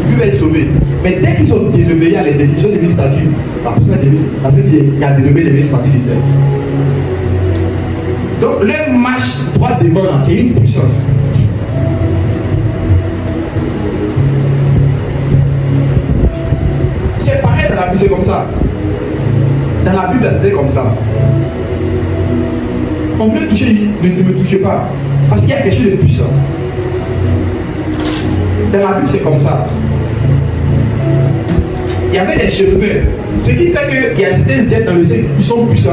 Ils peuvent être sauvés. Mais dès qu'ils sont désobéis à l'interdiction de mes statuts, la personne qui a désobéi les statuts du ciel. Donc leur marche droit devant là, c'est une puissance. C'est pareil dans la Bible, c'est comme ça. Dans la Bible, c'était comme ça. On voulait toucher, ne me touchez pas. Parce qu'il y a quelque chose de puissant. Dans la Bible, c'est comme ça. Il y avait des chérubins. Ce qui fait qu'il y a certains êtres dans le ciel qui sont puissants.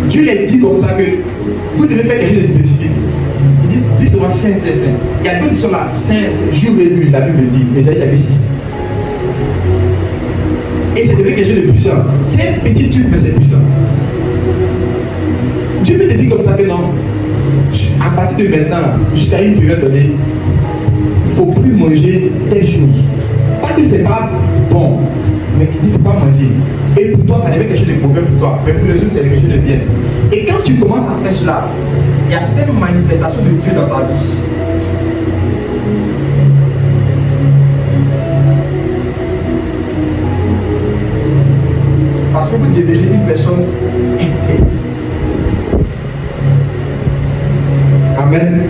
Dieu les dit comme ça que vous devez faire quelque chose de spécifique. Il dit souvent saint, saint, saint. Il y a d'autres qui sont là, saint, jour et nuit, la Bible dit, Ésaïe chapitre 6. Et c'est devenu quelque chose de puissant. C'est un petit truc, mais c'est puissant. Dieu peut te dire comme ça que non. À partir de maintenant, jusqu'à une période donnée, il ne faut plus manger telle chose. Pas que c'est pas bon, mais il ne faut pas manger. Et pour toi, ça devient quelque chose de mauvais pour toi. Mais pour les autres, c'est quelque chose de bien. Et quand tu commences à faire cela, il y a certaines manifestations de Dieu dans ta vie. Parce que vous devenez une personne interdite. Amen.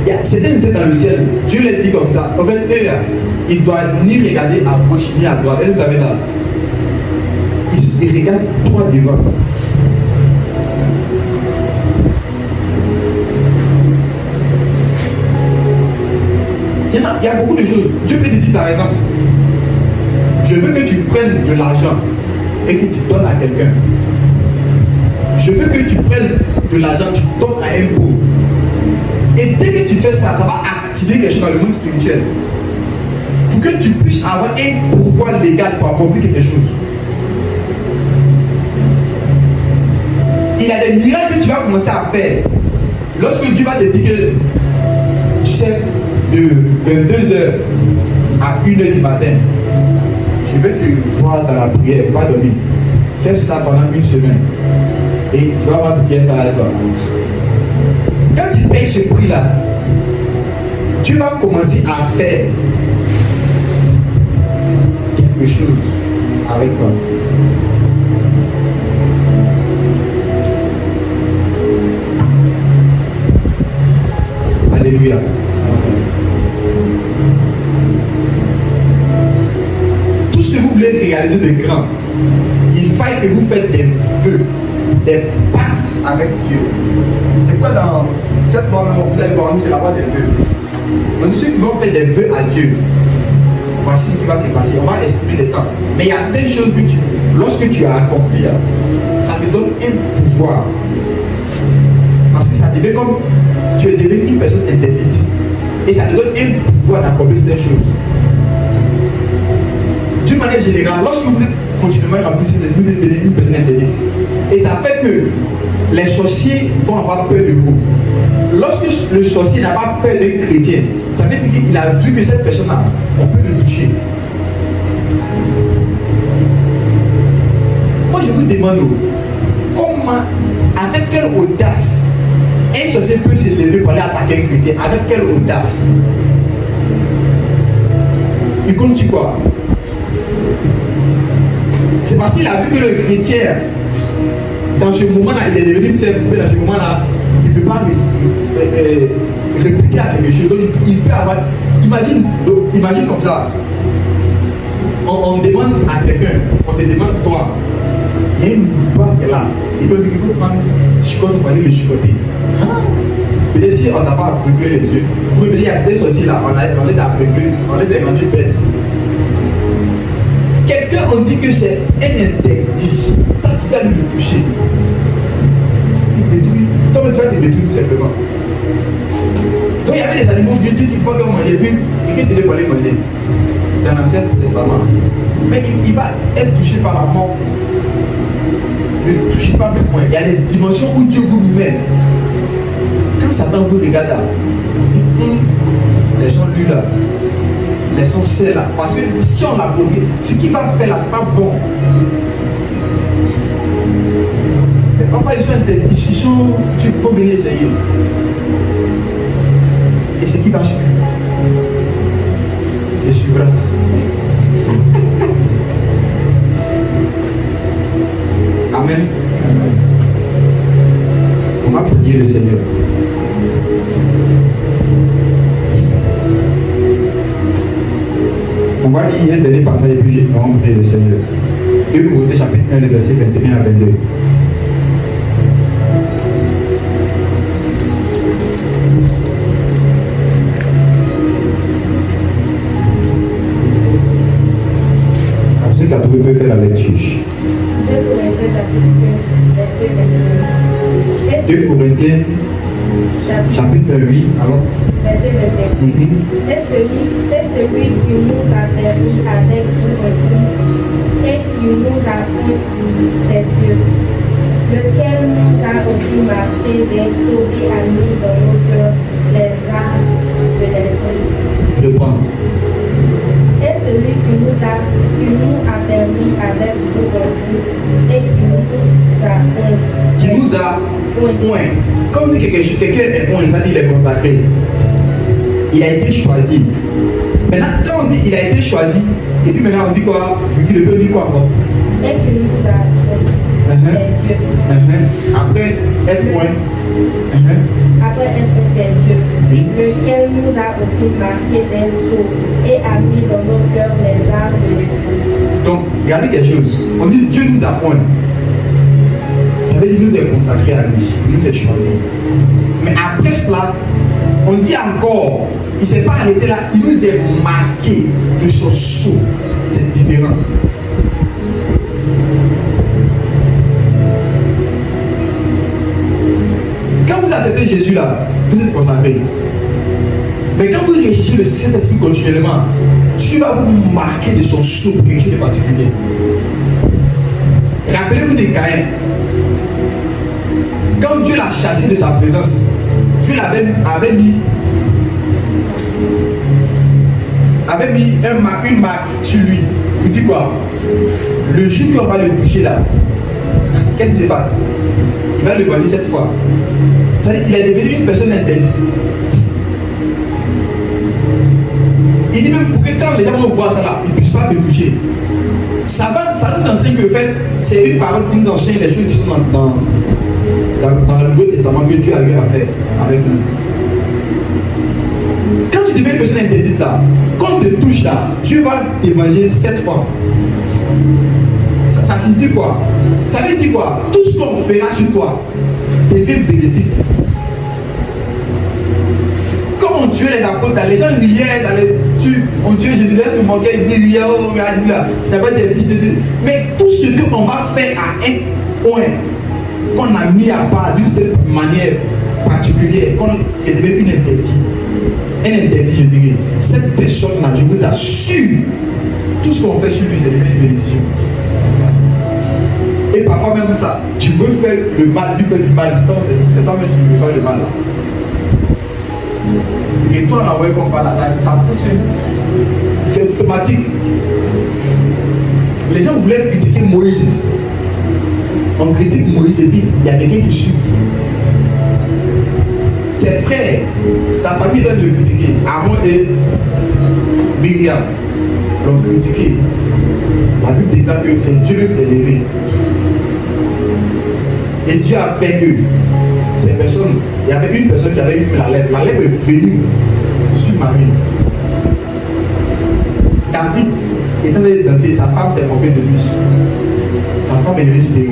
Il y a certains êtres dans le ciel, Dieu les dit comme ça. En fait, eux, ils ne doivent ni regarder à gauche ni à droite. Et vous savez ça. Ils regardent droit devant. Il y a beaucoup de choses. Dieu peut te dire par exemple, je veux que tu prennes de l'argent et que tu donnes à quelqu'un. Je veux que tu prennes de l'argent, tu donnes à un pauvre. Et dès que tu fais ça, ça va activer quelque chose dans le monde spirituel. Pour que tu puisses avoir un pouvoir légal pour accomplir quelque chose. Il y a des miracles que tu vas commencer à faire. Lorsque Dieu va te dire que, tu sais, de 22h à 1h du matin, je vais te voir dans la prière, pardonner. Fais cela pendant une semaine. Et tu vas voir ce qui est par là. Quand tu payes ce prix-là, tu vas commencer à faire quelque chose avec toi. Alléluia. Tout ce que vous voulez réaliser de grand, il faille que vous faites des vœux, des pactes avec Dieu. C'est quoi dans cette loi, vous allez voir, c'est la loi des vœux. Donc ceux qui vont faire des vœux à Dieu, voici ce qui va se passer. On va estimer le temps. Mais il y a certaines choses que lorsque tu as accompli, ça te donne un pouvoir. Parce que ça devient comme tu es devenu une personne interdite. Et ça te donne un pouvoir d'accomplir certaines choses. D'une manière générale, lorsque vous êtes continuellement rempli de ces vous devenez une personne interdite. Et ça fait que les sorciers vont avoir peur de vous. Lorsque le sorcier n'a pas peur d'un chrétien, ça veut dire qu'il a vu que cette personne-là, on peut le toucher. Moi je vous demande, comment, avec quelle audace, un sorcier peut se lever pour aller attaquer un chrétien? Avec quelle audace? Il compte sur quoi? C'est parce qu'il a vu que le chrétien, dans ce moment-là, il est devenu faible, mais dans ce moment-là, il ne peut pas répliquer à quelque chose. Donc il peut avoir. Imagine comme ça. On demande à quelqu'un, on te demande toi, il y a une boîte qui est là. Il peut dire qu'il faut prendre chicote pour aller le chicoter. Peut-être si on n'a pas aveuglé les yeux, vous pouvez dire, il y a ces sorciers-là, on est aveuglé, on est rendu bête. Quelqu'un on dit que c'est un interdit. Quand tu vas lui toucher, il détruit. Toi, tu vas te détruire tout simplement. Donc il y avait des animaux vieux, il faut qu'on mange, puis quelqu'un s'est dit pour aller manger dans l'Ancien Testament. Mais il va être touché par la mort. Ne touchez pas plus loin. Il y a des dimensions où Dieu vous met. Quand Satan vous regarde là, il dit laissons lui là. Laissons celle-là. Parce que si on l'a bloqué, ce qu'il va faire là, c'est pas bon. Mais parfois, ils sont, tu peux venir essayer. Et ce qui va suivre, c'est suivra. Amen. On va prier le Seigneur. On va lire un dernier passage et puis on va prier le Seigneur. 2 Corinthiens chapitre 1, verset 21 à 22. Ceux qui a trouvé peuvent faire la lecture. 2 Corinthiens chapitre 1, verset 22. 2 Corinthiens chapitre 8, alors. Verset 21. Et celui qui nous a permis avec vous en Christ et qui nous a pris, c'est Dieu, lequel nous a aussi marqué d'être sauvés à nous dans nos cœurs les armes de l'esprit. Je prends. Et celui qui nous a permis avec vous en Christ et qui nous a point. Qui nous a point. Quand on dit que quelqu'un est point, ça dit qu'il est consacré. Il a été choisi. Maintenant, quand on dit il a été choisi, et puis maintenant on dit quoi? Vu qu'il peut dire quoi encore? Et qui nous a point. C'est Dieu. Après, être point. Après être c'est Dieu, Oui. lequel nous a aussi marqué d'un sceau et a mis dans nos cœurs les armes de l'esprit. Donc, regardez quelque chose. On dit Dieu nous a point. Ça veut dire qu'il nous est consacré à lui. Il nous est choisi. Mais après cela, on dit encore, il ne s'est pas arrêté là, il nous est marqué de son sceau. C'est différent. Quand vous acceptez Jésus là, vous êtes consacré. Mais quand vous recherchez le Saint-Esprit continuellement, Dieu va vous marquer de son sceau pour quelque chose de particulier. Rappelez-vous de Caïn. Quand Dieu l'a chassé de sa présence, Dieu avait mis une marque sur lui. Vous dites quoi? Le jour qu'on va le toucher là, qu'est-ce qui se passe? Il va le voir cette fois. C'est-à-dire qu'il est devenu une personne interdite. Il dit même pour que quand les gens vont voir ça là, ils ne puissent pas le toucher. ça nous enseigne que, en fait, c'est une parole qui nous enseigne les choses qui sont dans le Nouveau Testament que Dieu a eu à faire avec nous. Quand tu deviens une personne interdite là, quand on te touche là, Dieu va t'évangéliser 7 fois. Ça signifie quoi? Ça veut dire quoi? Tout ce qu'on fera sur toi devient bénéfique. Comme on tuait les apôtres, les gens riaient, on tuait Jésus, là se moquait, ils disaient, oh, regarde là, ce n'est pas des fils de Dieu. Mais tout ce qu'on va faire à un point, qu'on a mis à part d'une certaine manière particulière, qu'on est devenu une interdit. Un interdit, je dirais. Cette personne-là, je vous assure, tout ce qu'on fait sur lui, c'est devenu une bénédiction. Et parfois même ça, tu veux faire le mal, lui faire du mal, c'est toi-même qui veux faire le mal là. Et toi, on envoie comme par là, ça fonctionne. C'est automatique. Les gens voulaient critiquer Moïse. On critique Moïse et puis il y a quelqu'un qui souffre. Ses frères, sa famille doit le critiquer. Aaron et Myriam l'ont critiqué. La Bible déclare que c'est Dieu qui s'est levé. Et Dieu a fait que ces personnes, il y avait une personne qui avait eu la lèpre. La lèpre est venue sur Marie. David, étant donné danser, sa femme s'est moquée de lui. Sa femme est devenue stérile.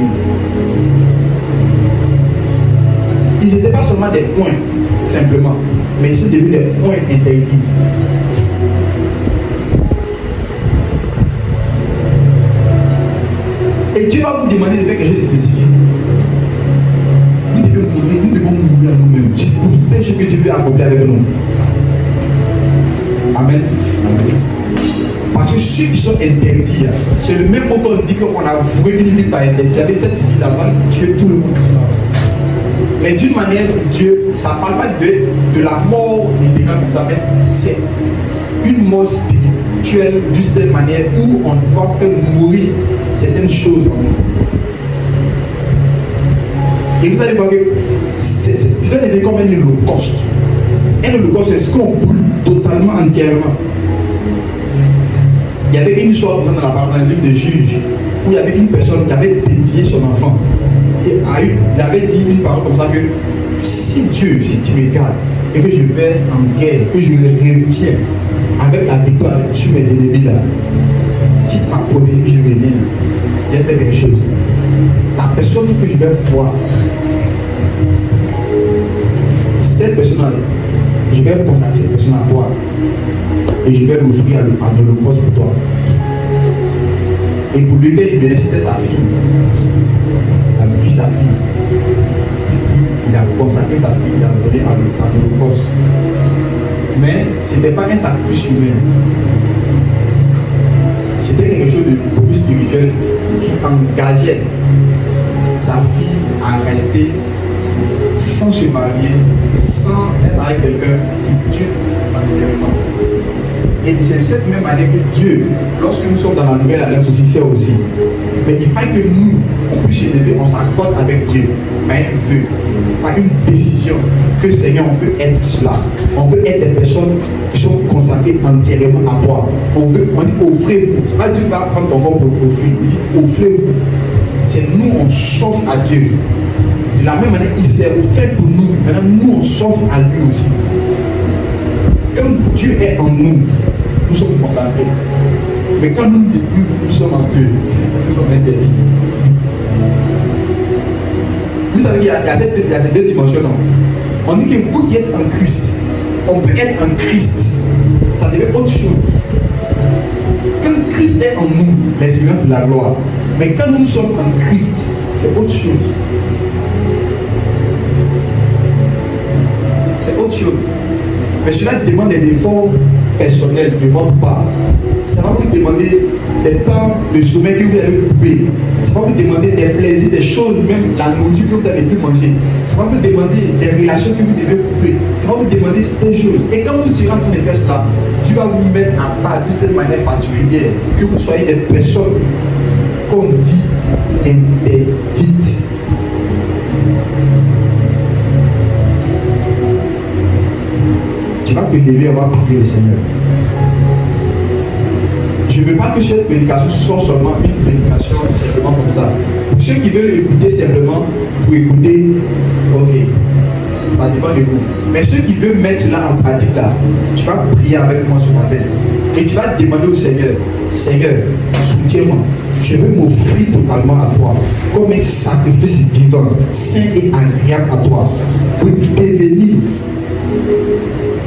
Ils n'étaient pas seulement des points, simplement, mais ils sont devenus des points interdits. Et Dieu va vous demander de faire quelque chose de spécifique. Vous devez mourir, nous devons mourir à nous-mêmes. C'est ce que Dieu veut accomplir avec nous. Amen. Parce que ceux qui sont interdits, c'est le même mot qu'on dit qu'on a voué une vie par interdit. Il y avait cette vie là-bas qui tuait tout le monde. Mais d'une manière, Dieu, ça ne parle pas de la mort littérale comme ça, mais c'est une mort spirituelle d'une certaine manière où on doit faire mourir certaines choses en nous. Et vous allez voir que tu dois devenir comme un holocauste. Un holocauste, c'est ce qu'on brûle totalement, entièrement. Il y avait une histoire dans le livre des Juges où il y avait une personne qui avait dédié son enfant. Et il avait dit une parole comme ça que si Dieu, si tu me gardes et que je vais en guerre, que je reviens avec la victoire sur mes ennemis là, si tu m'as protégé que je reviens, j'ai fait quelque chose. La personne que je vais voir, cette personne-là, je vais consacrer cette personne à toi et je vais l'offrir à l'holocauste pour toi. Et pour lui, il venait, c'était sa fille. Il a vu sa fille. Il a consacré sa fille, il a donné à l'holocauste. Mais ce n'était pas un sacrifice humain. C'était quelque chose de beaucoup spirituel qui engageait sa fille à rester sans se marier, sans être avec quelqu'un qui tue entièrement. Et c'est de cette même manière que Dieu, lorsque nous sommes dans la nouvelle alliance aussi, fait aussi. Mais il faut que nous, on puisse élever, on s'accorde avec Dieu, par un vœu, par une décision, que Seigneur, on peut être cela. On veut être des personnes qui sont consacrées entièrement à toi. On dit offrez-vous. C'est pas Dieu qui va prendre ton corps pour offrir. Il dit offrez-vous. C'est nous, on s'offre à Dieu. De la même manière, il s'est offert pour nous. Maintenant, nous, on s'offre à lui aussi. Quand Dieu est en nous, nous sommes consacrés. Mais quand nous découvrons, nous sommes en Dieu, nous sommes interdits. Vous savez qu'il y a ces deux dimensions. Non? On dit que vous qui êtes en Christ, on peut être en Christ, ça devient autre chose. Quand Christ est en nous, l'expérience de la gloire. Mais quand nous sommes en Christ, c'est autre chose. C'est autre chose. Mais cela demande des efforts personnels de votre part. Ça va vous demander des temps de sommeil que vous allez couper. Ça va vous demander des plaisirs, des choses, même la nourriture que vous n'avez plus manger. Ça va vous demander des relations que vous devez couper. Ça va vous demander certaines choses. Et quand vous serez en train de faire cela, Dieu va vous mettre à part d'une manière particulière, que vous soyez des personnes comme dites interdites. Tu vas te lever, on va prier le Seigneur. Je je ne veux pas que cette prédication soit seulement une prédication simplement comme ça. Pour ceux qui veulent écouter simplement, pour écouter, ok, ça dépend de vous. Mais ceux qui veulent mettre cela en pratique là, tu vas prier avec moi ce matin. Et tu vas demander au Seigneur, Seigneur, soutiens-moi. Je veux m'offrir totalement à toi, comme un sacrifice vivant, saint et agréable à toi, pour devenir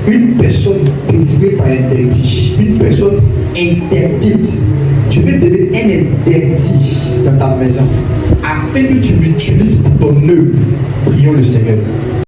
une personne dévouée par interdit, une personne interdite. Tu veux devenir un interdit dans ta maison, afin que tu m'utilises pour ton œuvre. Prions le Seigneur.